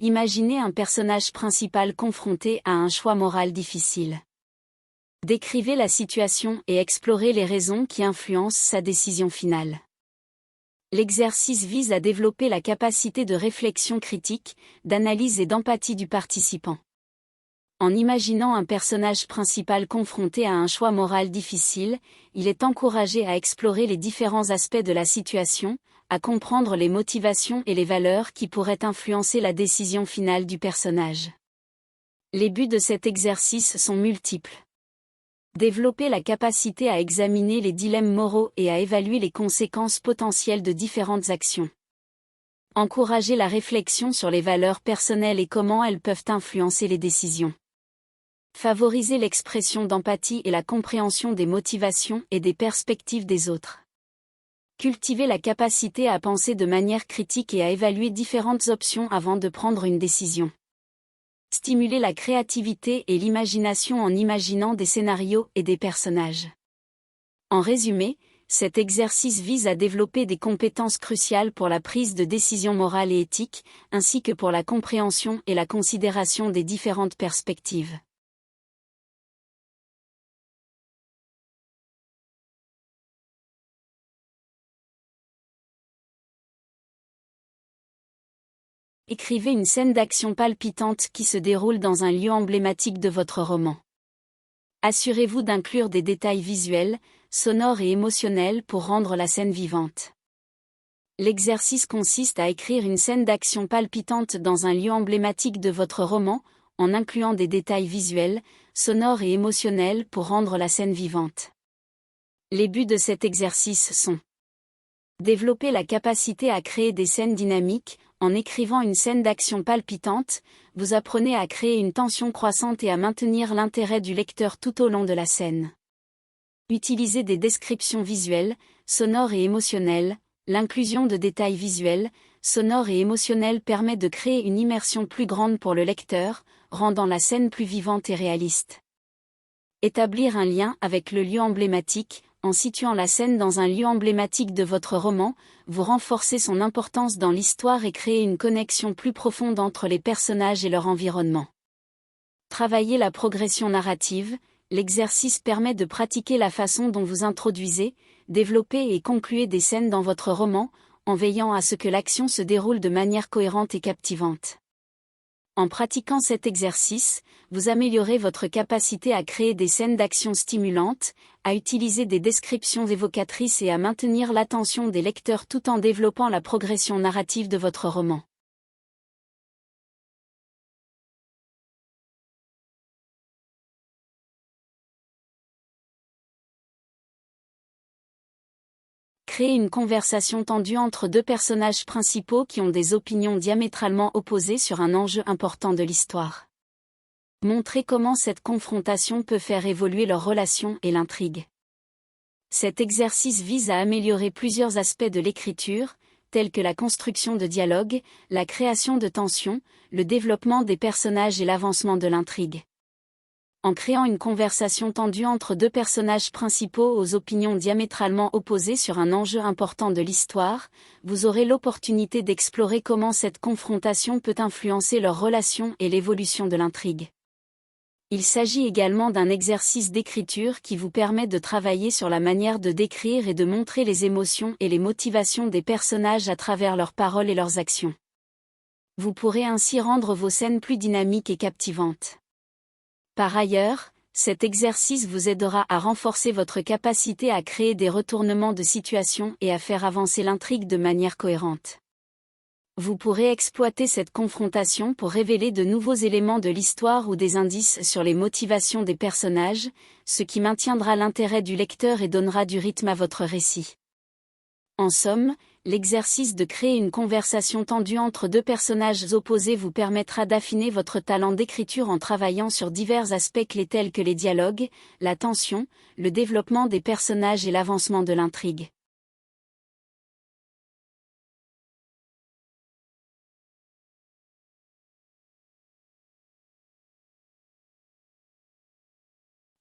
Imaginez un personnage principal confronté à un choix moral difficile. Décrivez la situation et explorez les raisons qui influencent sa décision finale. L'exercice vise à développer la capacité de réflexion critique, d'analyse et d'empathie du participant. En imaginant un personnage principal confronté à un choix moral difficile, il est encouragé à explorer les différents aspects de la situation, à comprendre les motivations et les valeurs qui pourraient influencer la décision finale du personnage. Les buts de cet exercice sont multiples. Développer la capacité à examiner les dilemmes moraux et à évaluer les conséquences potentielles de différentes actions. Encourager la réflexion sur les valeurs personnelles et comment elles peuvent influencer les décisions. Favoriser l'expression d'empathie et la compréhension des motivations et des perspectives des autres. Cultiver la capacité à penser de manière critique et à évaluer différentes options avant de prendre une décision. Stimuler la créativité et l'imagination en imaginant des scénarios et des personnages. En résumé, cet exercice vise à développer des compétences cruciales pour la prise de décisions morales et éthiques, ainsi que pour la compréhension et la considération des différentes perspectives. Écrivez une scène d'action palpitante qui se déroule dans un lieu emblématique de votre roman. Assurez-vous d'inclure des détails visuels, sonores et émotionnels pour rendre la scène vivante. L'exercice consiste à écrire une scène d'action palpitante dans un lieu emblématique de votre roman, en incluant des détails visuels, sonores et émotionnels pour rendre la scène vivante. Les buts de cet exercice sont: développer la capacité à créer des scènes dynamiques. En écrivant une scène d'action palpitante, vous apprenez à créer une tension croissante et à maintenir l'intérêt du lecteur tout au long de la scène. Utilisez des descriptions visuelles, sonores et émotionnelles. L'inclusion de détails visuels, sonores et émotionnels permet de créer une immersion plus grande pour le lecteur, rendant la scène plus vivante et réaliste. Établir un lien avec le lieu emblématique. En situant la scène dans un lieu emblématique de votre roman, vous renforcez son importance dans l'histoire et créez une connexion plus profonde entre les personnages et leur environnement. Travailler la progression narrative. L'exercice permet de pratiquer la façon dont vous introduisez, développez et concluez des scènes dans votre roman, en veillant à ce que l'action se déroule de manière cohérente et captivante. En pratiquant cet exercice, vous améliorez votre capacité à créer des scènes d'action stimulantes, à utiliser des descriptions évocatrices et à maintenir l'attention des lecteurs tout en développant la progression narrative de votre roman. Créer une conversation tendue entre deux personnages principaux qui ont des opinions diamétralement opposées sur un enjeu important de l'histoire. Montrez comment cette confrontation peut faire évoluer leur relation et l'intrigue. Cet exercice vise à améliorer plusieurs aspects de l'écriture, tels que la construction de dialogue, la création de tensions, le développement des personnages et l'avancement de l'intrigue. En créant une conversation tendue entre deux personnages principaux aux opinions diamétralement opposées sur un enjeu important de l'histoire, vous aurez l'opportunité d'explorer comment cette confrontation peut influencer leur relation et l'évolution de l'intrigue. Il s'agit également d'un exercice d'écriture qui vous permet de travailler sur la manière de décrire et de montrer les émotions et les motivations des personnages à travers leurs paroles et leurs actions. Vous pourrez ainsi rendre vos scènes plus dynamiques et captivantes. Par ailleurs, cet exercice vous aidera à renforcer votre capacité à créer des retournements de situation et à faire avancer l'intrigue de manière cohérente. Vous pourrez exploiter cette confrontation pour révéler de nouveaux éléments de l'histoire ou des indices sur les motivations des personnages, ce qui maintiendra l'intérêt du lecteur et donnera du rythme à votre récit. En somme, l'exercice de créer une conversation tendue entre deux personnages opposés vous permettra d'affiner votre talent d'écriture en travaillant sur divers aspects clés tels que les dialogues, la tension, le développement des personnages et l'avancement de l'intrigue.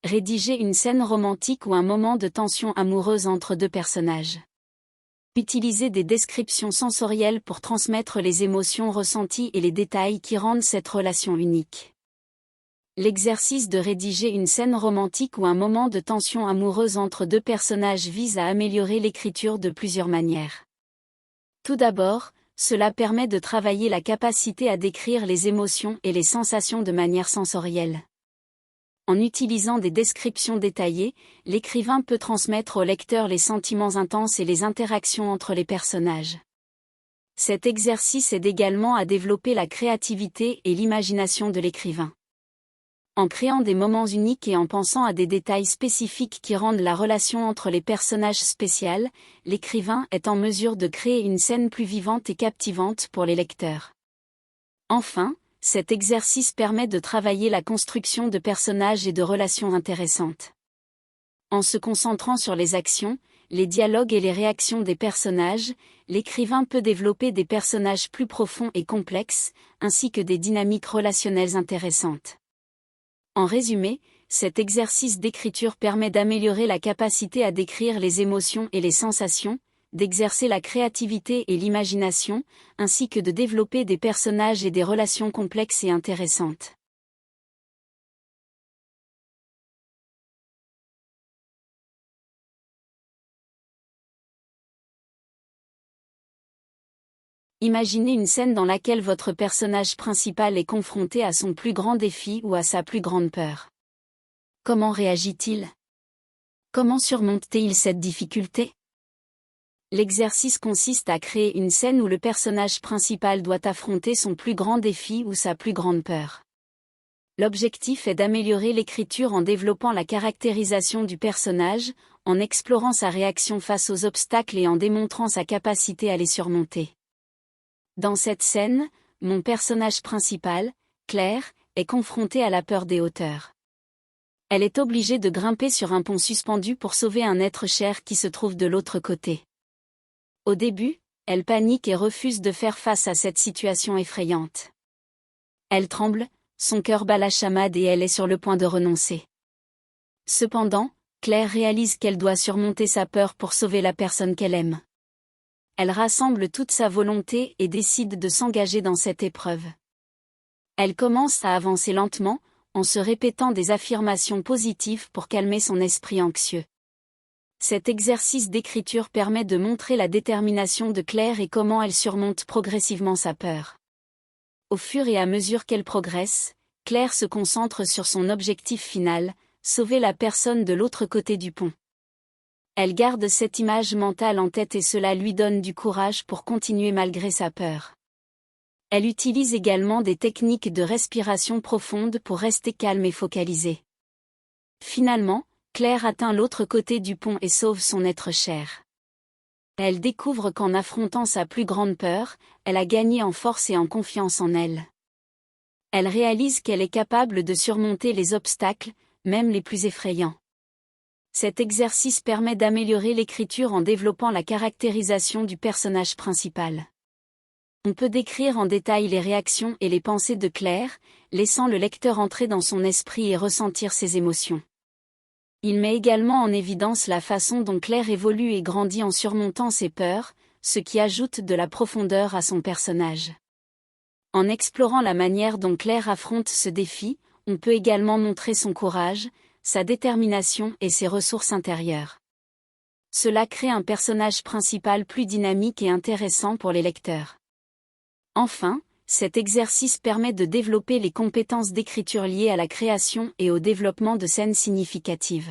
Rédiger une scène romantique ou un moment de tension amoureuse entre deux personnages. Utilisez des descriptions sensorielles pour transmettre les émotions ressenties et les détails qui rendent cette relation unique. L'exercice de rédiger une scène romantique ou un moment de tension amoureuse entre deux personnages vise à améliorer l'écriture de plusieurs manières. Tout d'abord, cela permet de travailler la capacité à décrire les émotions et les sensations de manière sensorielle. En utilisant des descriptions détaillées, l'écrivain peut transmettre au lecteur les sentiments intenses et les interactions entre les personnages. Cet exercice aide également à développer la créativité et l'imagination de l'écrivain. En créant des moments uniques et en pensant à des détails spécifiques qui rendent la relation entre les personnages spéciale, l'écrivain est en mesure de créer une scène plus vivante et captivante pour les lecteurs. Enfin, cet exercice permet de travailler la construction de personnages et de relations intéressantes. En se concentrant sur les actions, les dialogues et les réactions des personnages, l'écrivain peut développer des personnages plus profonds et complexes, ainsi que des dynamiques relationnelles intéressantes. En résumé, cet exercice d'écriture permet d'améliorer la capacité à décrire les émotions et les sensations, d'exercer la créativité et l'imagination, ainsi que de développer des personnages et des relations complexes et intéressantes. Imaginez une scène dans laquelle votre personnage principal est confronté à son plus grand défi ou à sa plus grande peur. Comment réagit-il? Comment surmonte-t-il cette difficulté? L'exercice consiste à créer une scène où le personnage principal doit affronter son plus grand défi ou sa plus grande peur. L'objectif est d'améliorer l'écriture en développant la caractérisation du personnage, en explorant sa réaction face aux obstacles et en démontrant sa capacité à les surmonter. Dans cette scène, mon personnage principal, Claire, est confrontée à la peur des hauteurs. Elle est obligée de grimper sur un pont suspendu pour sauver un être cher qui se trouve de l'autre côté. Au début, elle panique et refuse de faire face à cette situation effrayante. Elle tremble, son cœur bat la chamade et elle est sur le point de renoncer. Cependant, Claire réalise qu'elle doit surmonter sa peur pour sauver la personne qu'elle aime. Elle rassemble toute sa volonté et décide de s'engager dans cette épreuve. Elle commence à avancer lentement, en se répétant des affirmations positives pour calmer son esprit anxieux. Cet exercice d'écriture permet de montrer la détermination de Claire et comment elle surmonte progressivement sa peur. Au fur et à mesure qu'elle progresse, Claire se concentre sur son objectif final, sauver la personne de l'autre côté du pont. Elle garde cette image mentale en tête et cela lui donne du courage pour continuer malgré sa peur. Elle utilise également des techniques de respiration profonde pour rester calme et focalisée. Finalement, Claire atteint l'autre côté du pont et sauve son être cher. Elle découvre qu'en affrontant sa plus grande peur, elle a gagné en force et en confiance en elle. Elle réalise qu'elle est capable de surmonter les obstacles, même les plus effrayants. Cet exercice permet d'améliorer l'écriture en développant la caractérisation du personnage principal. On peut décrire en détail les réactions et les pensées de Claire, laissant le lecteur entrer dans son esprit et ressentir ses émotions. Il met également en évidence la façon dont Claire évolue et grandit en surmontant ses peurs, ce qui ajoute de la profondeur à son personnage. En explorant la manière dont Claire affronte ce défi, on peut également montrer son courage, sa détermination et ses ressources intérieures. Cela crée un personnage principal plus dynamique et intéressant pour les lecteurs. Enfin, cet exercice permet de développer les compétences d'écriture liées à la création et au développement de scènes significatives.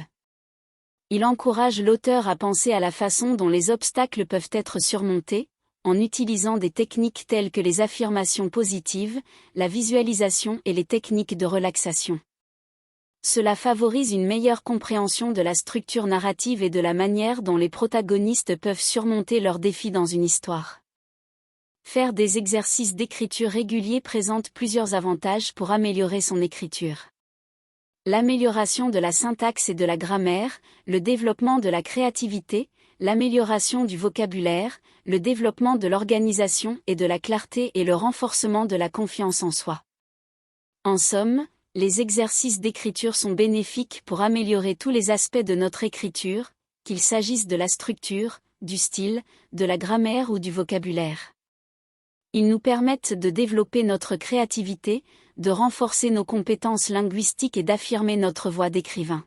Il encourage l'auteur à penser à la façon dont les obstacles peuvent être surmontés, en utilisant des techniques telles que les affirmations positives, la visualisation et les techniques de relaxation. Cela favorise une meilleure compréhension de la structure narrative et de la manière dont les protagonistes peuvent surmonter leurs défis dans une histoire. Faire des exercices d'écriture réguliers présente plusieurs avantages pour améliorer son écriture. L'amélioration de la syntaxe et de la grammaire, le développement de la créativité, l'amélioration du vocabulaire, le développement de l'organisation et de la clarté et le renforcement de la confiance en soi. En somme, les exercices d'écriture sont bénéfiques pour améliorer tous les aspects de notre écriture, qu'il s'agisse de la structure, du style, de la grammaire ou du vocabulaire. Ils nous permettent de développer notre créativité, de renforcer nos compétences linguistiques et d'affirmer notre voix d'écrivain.